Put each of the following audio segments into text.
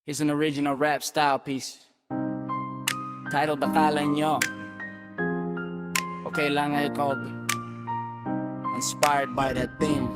is an original rap style piece titled Akala Nyo. Okay lang ikaw, inspired by that theme.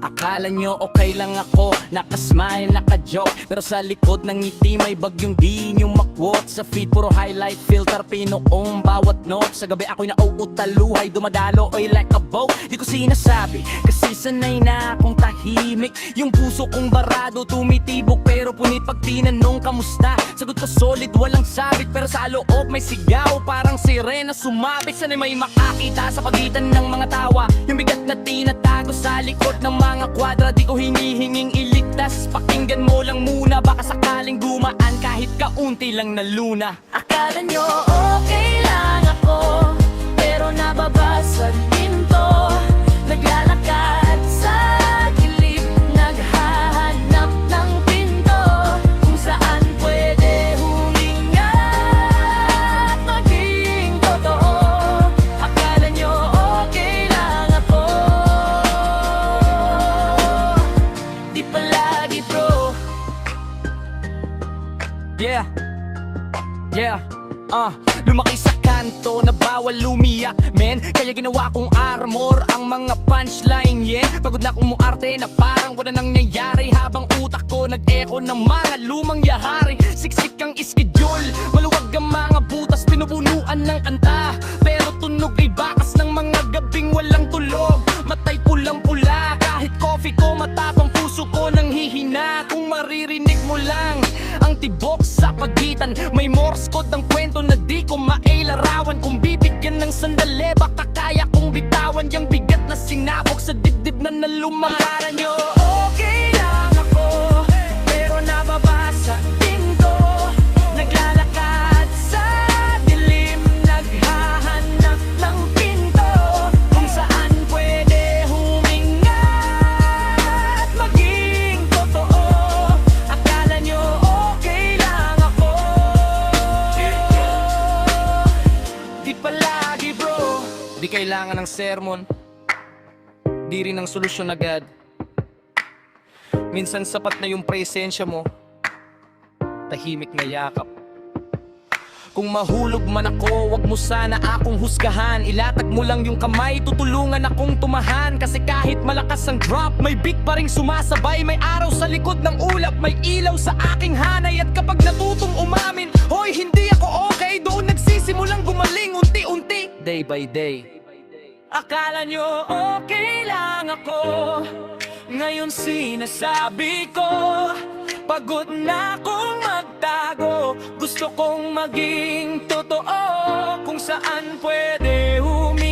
Akala nyo okay lang ako, nakasmile, nakajoke, pero sa likod ng ngiti may bagyong di nyo makwot. Sa feed puro highlight filter, pinoong bawat note. Sa gabi ako'y nauutaluhay, dumadalo oy like a boat. Di ko sinasabi, kasi sanay na akong tahimik. Yung puso kong barado, tumitibok pero punit pag tinanong kamusta. Sagot ko solid, walang sabit, pero sa loob may sigaw, parang sirena sumabit. Sana'y may makakita sa pagitan ng mga tawa, yung bigat na tinatago sa likod ng mga kwadra. Di ko hinihinging iligtas, pakinggan mo lang muna, baka sakaling dumaan kahit kaunti lang na luna. Akala nyo okay lang ako, pero nababasag din to. Naglalakad sa gilid, naghahanap ng pinto kung saan pwede huminga at maging totoo. Akala nyo okay lang ako, di palagi bro. Lumaki sa kanto na bawal lumiyak, men. Kaya ginawa kong armor ang mga punchline, yeah. Pagod na akong muarte na parang wala nang nangyayari, habang utak ko nag-echo ng mga lumang yahari. Siksik ang iskidul, maluwag ang mga butas, pinupunuan ng kanta, pero tunog ay bakas ng mga gabing walang tulog. Matay pulang-pula, kahit coffee ko matapang, puso ko nang hihina. Kung maririnig mo lang ang tibok sa pagitan, may morse code ang kwento na di ko mailarawan. Kung bibigyan ng sandali, baka kaya kong bitawan yung bigat na sinabog sa dibdib na nalumang. Akala nyo okay lang ako, pero nababasa din to. Naglalakad sa dilim, naghahanap ng pinto kung saan pwede huminga at maging totoo. Akala nyo okay lang ako, di palagi bro. Di kailangan ng sermon, di rin ng solusyon agad. Minsan sapat na yung presensya mo, tahimik na yakap. Kung mahulog man ako, wag mo sana akong husgahan. Ilatag mo lang yung kamay, tutulungan akong tumahan. Kasi kahit malakas ang drop, may beat pa ring sumasabay. May araw sa likod ng ulap, may ilaw sa aking hanay. At kapag natutong umamin, hoy hindi ako okay, doon nagsisimulang gumaling unti-unti, day by day. Akala nyo okay lang ako, ngayon sinasabi ko, pagod na akong magtago. Gusto kong maging totoo, kung saan pwede huminga